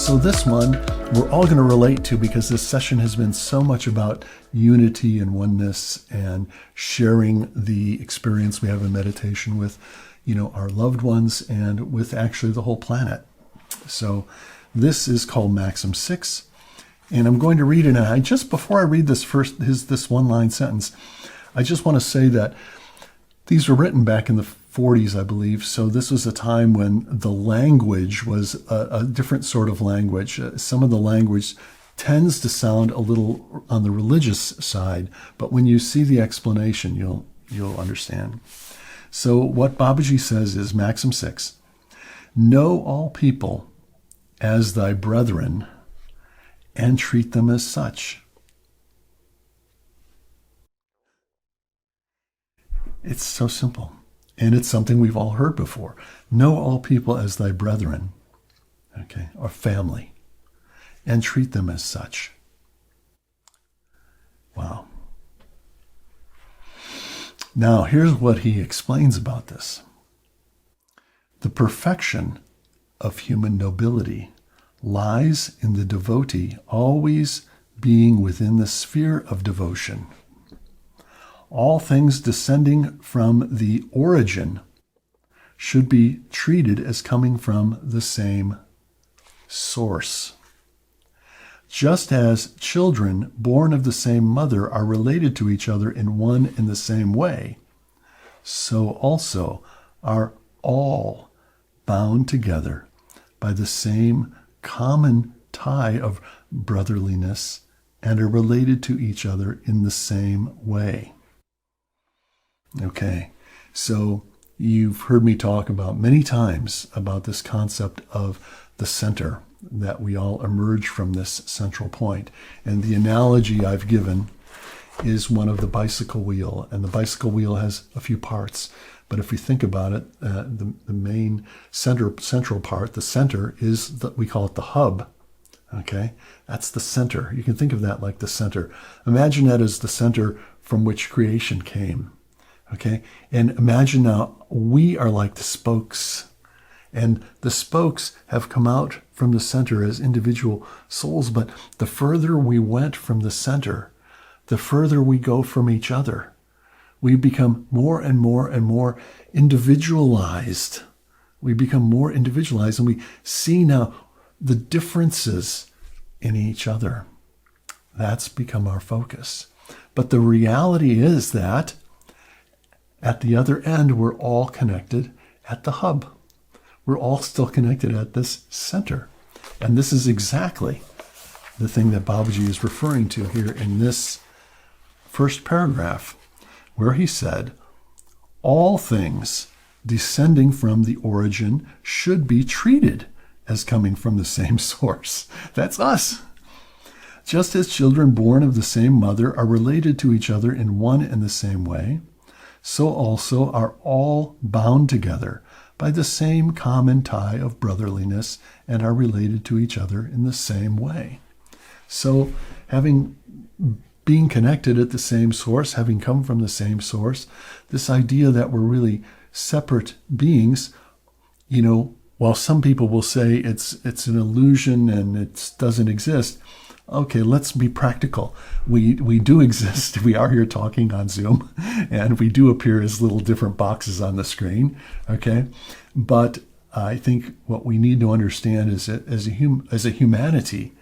So this one we're all going to relate to because this session has been so much about unity and oneness and sharing the experience we have in meditation with, our loved ones and with actually the whole planet. So this is called Maxim 6, and I'm going to read it. And before I read this this one-line sentence, I just want to say that these were written back in the 40s, I believe. So this was a time when the language was a different sort of language. Some of the language tends to sound a little on the religious side, but when you see the explanation, you'll understand. So what Babuji says is Maxim 6, know all people as thy brethren and treat them as such. It's so simple. And it's something we've all heard before. Know all people as thy brethren, okay, or family, and treat them as such. Wow. Now, here's what he explains about this. The perfection of human nobility lies in the devotee always being within the sphere of devotion. All things descending from the origin should be treated as coming from the same source. Just as children born of the same mother are related to each other in one and the same way, so also are all bound together by the same common tie of brotherliness and are related to each other in the same way. Okay, so you've heard me talk about many times about this concept of the center, that we all emerge from this central point. And the analogy I've given is one of the bicycle wheel. And the bicycle wheel has a few parts. But if we think about it, the main central part, the center, is we call it the hub. Okay, that's the center. You can think of that like the center. Imagine that as the center from which creation came. Okay, and imagine now we are like the spokes, and the spokes have come out from the center as individual souls, but the further we went from the center, the further we go from each other. We become more and more and more individualized. We become more individualized, and we see now the differences in each other. That's become our focus. But the reality is that at the other end, we're all connected at the hub. We're all still connected at this center. And this is exactly the thing that Babuji is referring to here in this first paragraph, where he said, all things descending from the origin should be treated as coming from the same source. That's us. Just as children born of the same mother are related to each other in one and the same way, so also are all bound together by the same common tie of brotherliness and are related to each other in the same way. So being connected at the same source, having come from the same source, this idea that we're really separate beings, while some people will say it's an illusion and it doesn't exist, okay, let's be practical. We do exist. We are here talking on Zoom, and we do appear as little different boxes on the screen, okay? But I think what we need to understand is that as a humanity,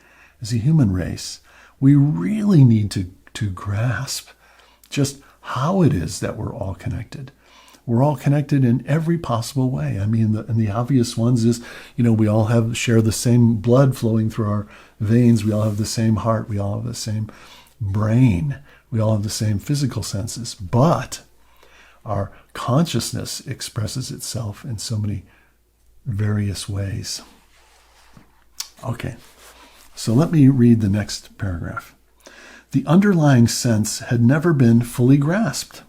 as a human race, we really need to grasp just how it is that we're all connected. We're all connected in every possible way. I mean, and the obvious ones is, we all share the same blood flowing through our veins. We all have the same heart. We all have the same brain. We all have the same physical senses. But our consciousness expresses itself in so many various ways. Okay, so let me read the next paragraph. The underlying sense had never been fully grasped.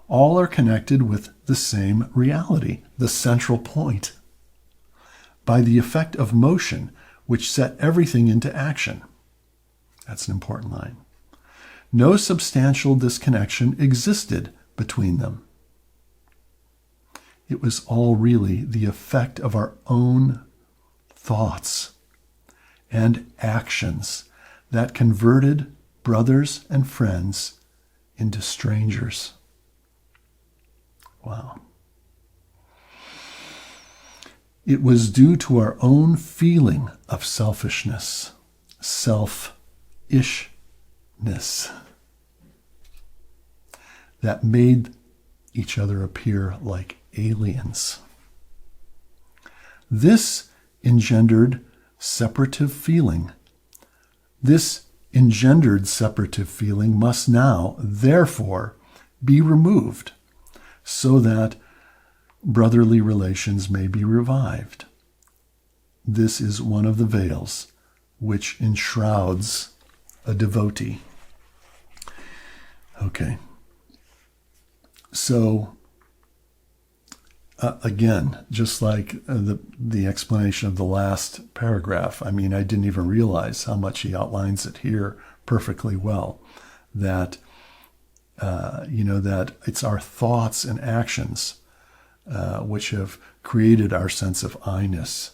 All are connected with the same reality, the central point, by the effect of motion, which set everything into action. That's an important line. No substantial disconnection existed between them. It was all really the effect of our own thoughts and actions that converted brothers and friends into strangers. Wow. It was due to our own feeling of selfishness, self-ishness, that made each other appear like aliens. This engendered separative feeling. This engendered separative feeling must now, therefore, be removed so that brotherly relations may be revived. This is one of the veils which enshrouds a devotee. Okay. So, again, just like the explanation of the last paragraph, I mean, I didn't even realize how much he outlines it here perfectly well, that, that it's our thoughts and actions which have created our sense of I-ness,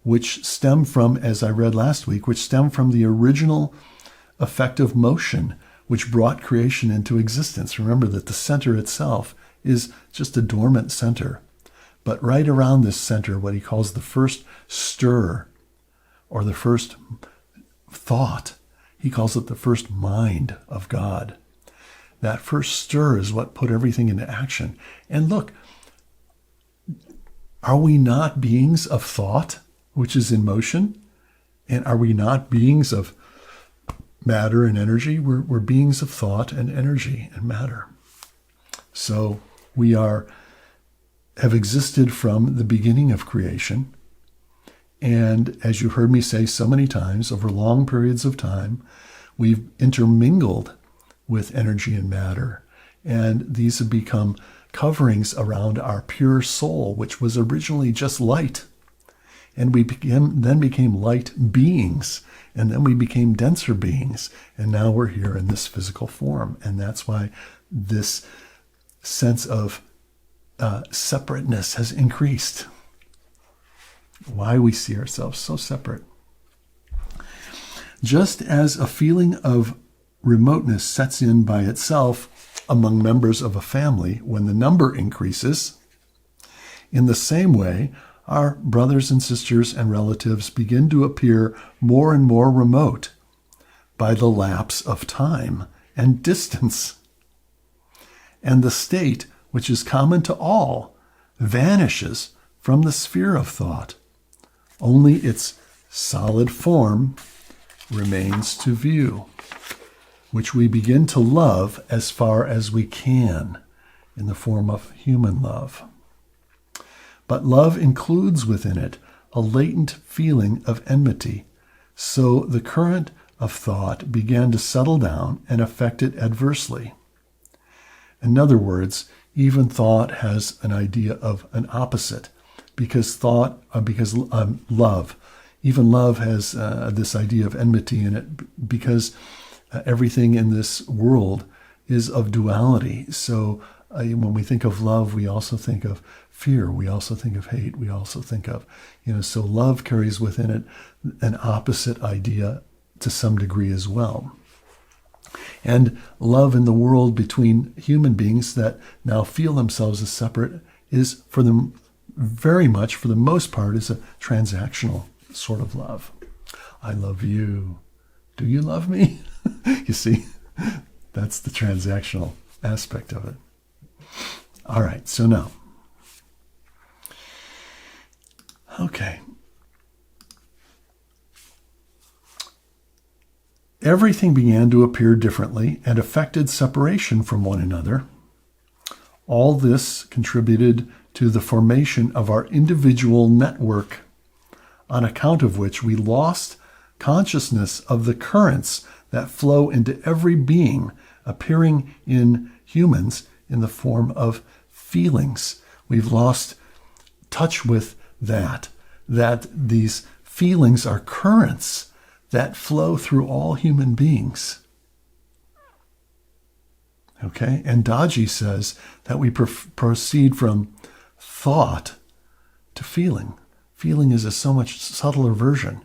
which stem from, as I read last week, which stem from the original effective motion which brought creation into existence. Remember that the center itself is just a dormant center. But right around this center, what he calls the first stir, or the first thought, he calls it the first mind of God. That first stir is what put everything into action. And look, are we not beings of thought, which is in motion? And are we not beings of matter and energy? We're beings of thought and energy and matter. So we have existed from the beginning of creation. And as you heard me say so many times, over long periods of time, we've intermingled with energy and matter. And these have become coverings around our pure soul, which was originally just light. And we then became light beings, and then we became denser beings, and now we're here in this physical form. And that's why this sense of separateness has increased. Why we see ourselves so separate. Just as a feeling of remoteness sets in by itself among members of a family when the number increases, in the same way, our brothers and sisters and relatives begin to appear more and more remote by the lapse of time and distance. And the state, which is common to all, vanishes from the sphere of thought. Only its solid form remains to view, which we begin to love as far as we can in the form of human love. But love includes within it a latent feeling of enmity, so the current of thought began to settle down and affect it adversely. In other words, even thought has an idea of an opposite, because love, even love has this idea of enmity in it, because everything in this world is of duality. So when we think of love, we also think of fear. We also think of hate. We also think of, so love carries within it an opposite idea to some degree as well. And love in the world between human beings that now feel themselves as separate is for them very much, for the most part, is a transactional sort of love. I love you. Do you love me? You see, that's the transactional aspect of it. All right, so now, okay. Everything began to appear differently and affected separation from one another. All this contributed to the formation of our individual network, on account of which we lost consciousness of the currents that flow into every being, appearing in humans in the form of feelings. We've lost touch with that these feelings are currents that flow through all human beings. Okay, and Daji says that we proceed from thought to feeling. Feeling is a so much subtler version.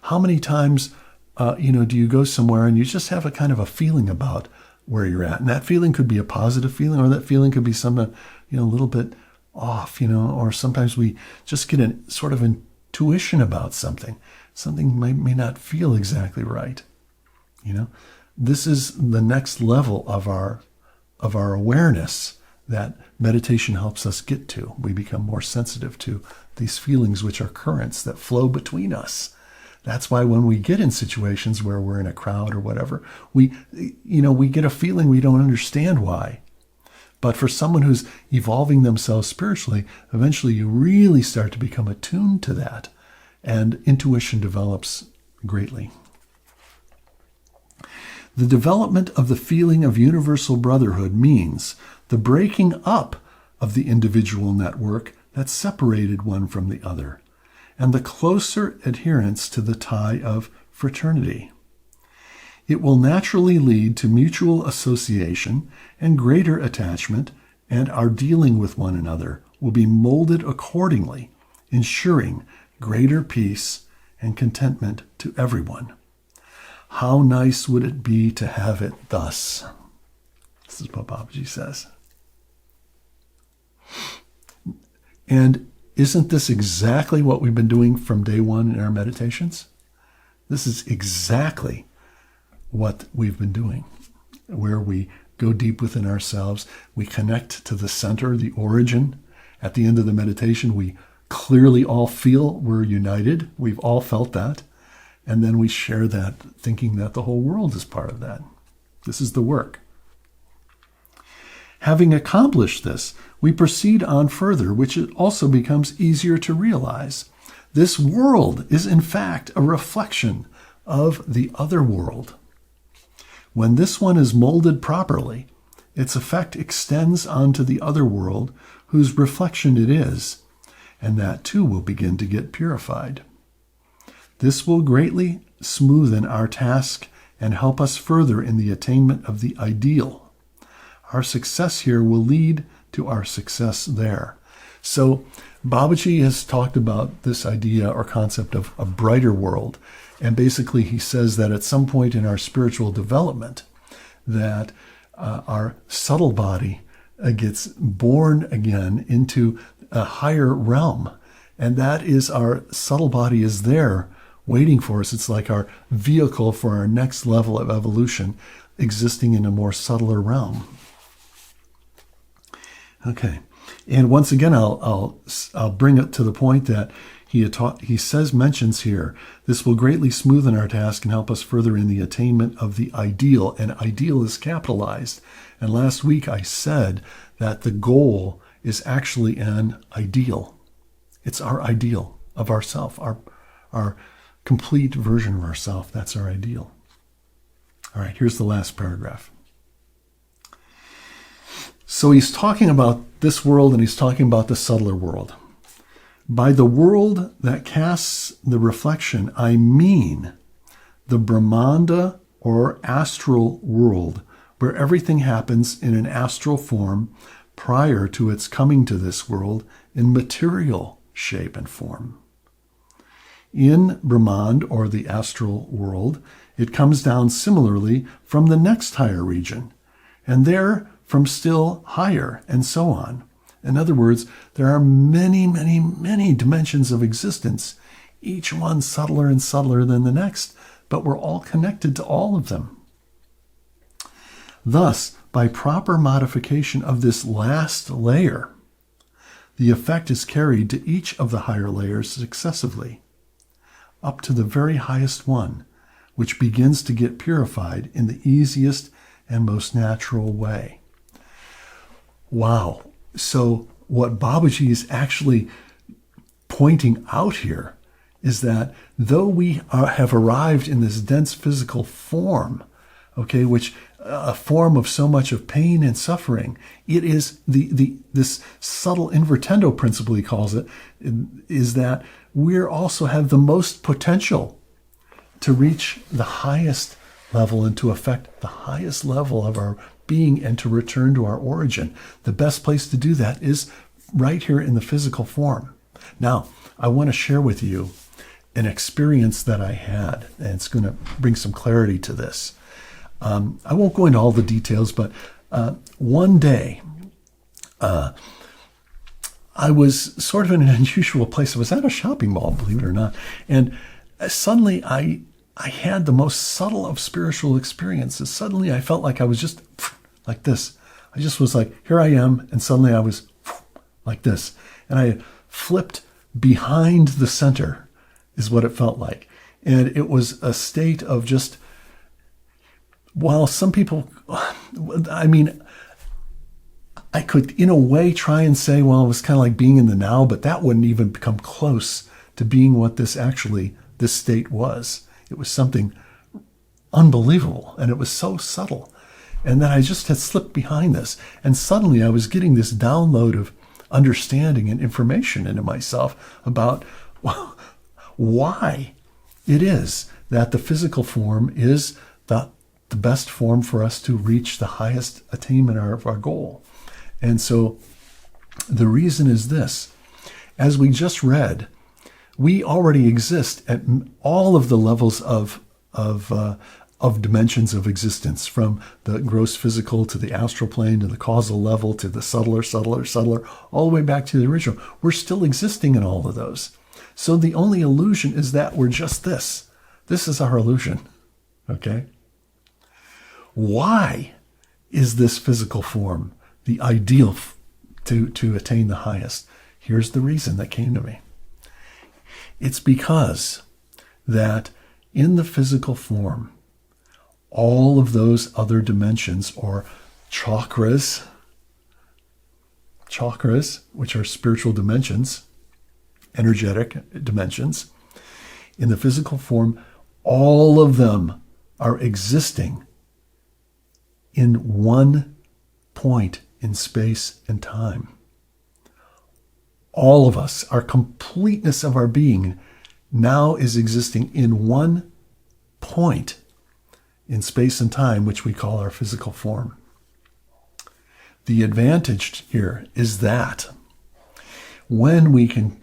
How many times, do you go somewhere and you just have a kind of a feeling about where you're at? And that feeling could be a positive feeling, or that feeling could be something, a little bit off, or sometimes we just get a sort of intuition about something. Something may not feel exactly right. This is the next level of our awareness that meditation helps us get to. We become more sensitive to these feelings, which are currents that flow between us. That's why when we get in situations where we're in a crowd or whatever, we get a feeling we don't understand why. But for someone who's evolving themselves spiritually, eventually you really start to become attuned to that, and intuition develops greatly. The development of the feeling of universal brotherhood means the breaking up of the individual network that separated one from the other, and the closer adherence to the tie of fraternity. It will naturally lead to mutual association and greater attachment, and our dealing with one another will be molded accordingly, ensuring greater peace and contentment to everyone. How nice would it be to have it thus? This is what Babuji says. And isn't this exactly what we've been doing from day one in our meditations? This is exactly what we've been doing, where we go deep within ourselves, we connect to the center, the origin. At the end of the meditation, we clearly all feel we're united. We've all felt that. And then we share that, thinking that the whole world is part of that. This is the work. Having accomplished this, we proceed on further, which it also becomes easier to realize. This world is in fact a reflection of the other world. When this one is molded properly, its effect extends onto the other world whose reflection it is, and that too will begin to get purified. This will greatly smoothen our task and help us further in the attainment of the ideal. Our success here will lead to our success there. So Babuji has talked about this idea or concept of a brighter world. And basically he says that at some point in our spiritual development, that our subtle body gets born again into a higher realm. And that is, our subtle body is there waiting for us. It's like our vehicle for our next level of evolution, existing in a more subtler realm. Okay, and once again, I'll bring it to the point that mentions here, this will greatly smoothen our task and help us further in the attainment of the ideal. And ideal is capitalized. And last week I said that the goal is actually an ideal. It's our ideal of ourself, our complete version of ourself. That's our ideal. All right, here's the last paragraph. So he's talking about this world, and he's talking about the subtler world. By the world that casts the reflection, I mean the Brahmanda or astral world, where everything happens in an astral form prior to its coming to this world in material shape and form. In Brahmand, or the astral world, it comes down similarly from the next higher region, and there from still higher, and so on. In other words, there are many, many, many dimensions of existence, each one subtler and subtler than the next, but we're all connected to all of them. Thus, by proper modification of this last layer, the effect is carried to each of the higher layers successively, up to the very highest one, which begins to get purified in the easiest and most natural way. Wow. So what Babuji is actually pointing out here is that though we have arrived in this dense physical form, okay, which a form of so much of pain and suffering, it is this subtle invertendo principle, he calls it, is that we also have the most potential to reach the highest level and to affect the highest level of our being and to return to our origin. The best place to do that is right here in the physical form. Now, I want to share with you an experience that I had, and it's going to bring some clarity to this. I won't go into all the details, but one day I was sort of in an unusual place. I was at a shopping mall, believe it or not, and suddenly I had the most subtle of spiritual experiences. Suddenly I felt like I was just like this. I just was like, here I am, and suddenly I was like this. And I flipped behind the center, is what it felt like. And it was a state of just, while some people, I mean, I could in a way try and say, well, it was kind of like being in the now, but that wouldn't even come close to being what this state was. It was something unbelievable, and it was so subtle. And then I just had slipped behind this, and suddenly I was getting this download of understanding and information into myself about why it is that the physical form is the best form for us to reach the highest attainment of our goal. And so the reason is this: as we just read, we already exist at all of the levels of dimensions of existence, from the gross physical to the astral plane to the causal level to the subtler, all the way back to the original. We're still existing in all of those. So the only illusion is that we're just this. This is our illusion. Okay? Why is this physical form the ideal to attain the highest? Here's the reason that came to me. It's because that in the physical form, all of those other dimensions, or chakras, which are spiritual dimensions, energetic dimensions, in the physical form, all of them are existing in one point in space and time. All of us, our completeness of our being, now is existing in one point in space and time, which we call our physical form. The advantage here is that when we can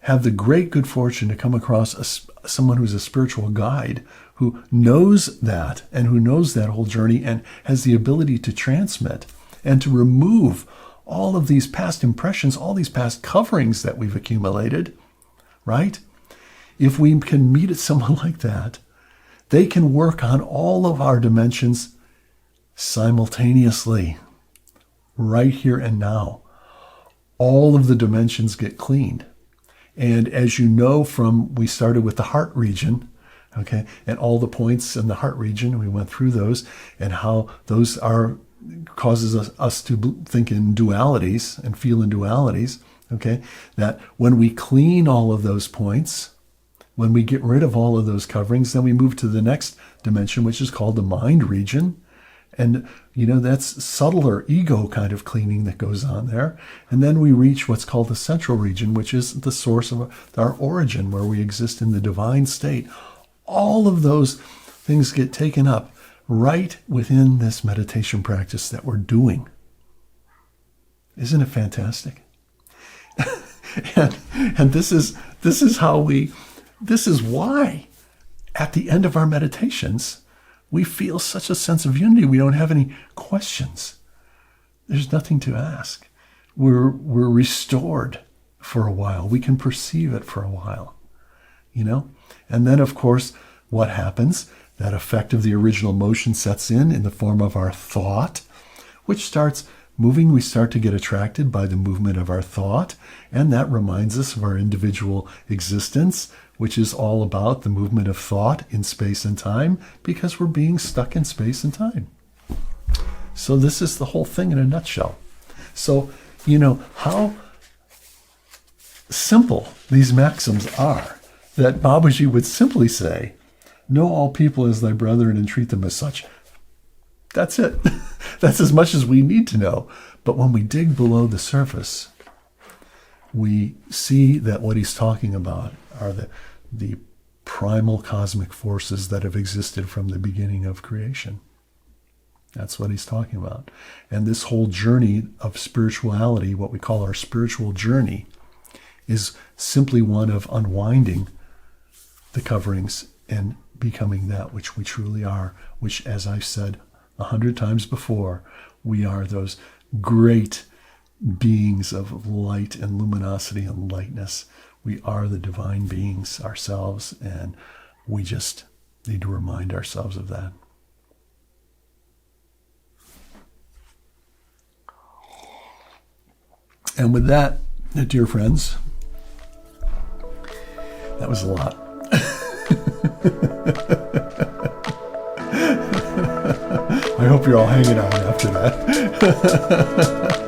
have the great good fortune to come across someone who's a spiritual guide who knows that, and who knows that whole journey and has the ability to transmit and to remove all of these past impressions, all these past coverings that we've accumulated, right? If we can meet someone like that, they can work on all of our dimensions simultaneously, right here and now. All of the dimensions get cleaned. And as you know, we started with the heart region, okay, and all the points in the heart region, we went through those, and how those causes us to think in dualities and feel in dualities, okay, that when we clean all of those points, when we get rid of all of those coverings, then we move to the next dimension, which is called the mind region. And, that's subtler ego kind of cleaning that goes on there. And then we reach what's called the central region, which is the source of our origin, where we exist in the divine state. All of those things get taken up right within this meditation practice that we're doing. Isn't it fantastic? and this is why at the end of our meditations, we feel such a sense of unity. We don't have any questions. There's nothing to ask. We're restored for a while. We can perceive it for a while, And then, of course, what happens? That effect of the original motion sets in the form of our thought, which starts moving. We start to get attracted by the movement of our thought, and that reminds us of our individual existence, which is all about the movement of thought in space and time, because we're being stuck in space and time. So this is the whole thing in a nutshell. So, how simple these maxims are, that Babuji would simply say, know all people as thy brethren and treat them as such. That's it. That's as much as we need to know. But when we dig below the surface, we see that what he's talking about are the primal cosmic forces that have existed from the beginning of creation. That's what he's talking about. And this whole journey of spirituality, what we call our spiritual journey, is simply one of unwinding the coverings and becoming that which we truly are, which, as I've said 100 times before, we are those great beings of light and luminosity and lightness. We are the divine beings ourselves, and we just need to remind ourselves of that. And with that, dear friends, that was a lot. I hope you're all hanging out after that.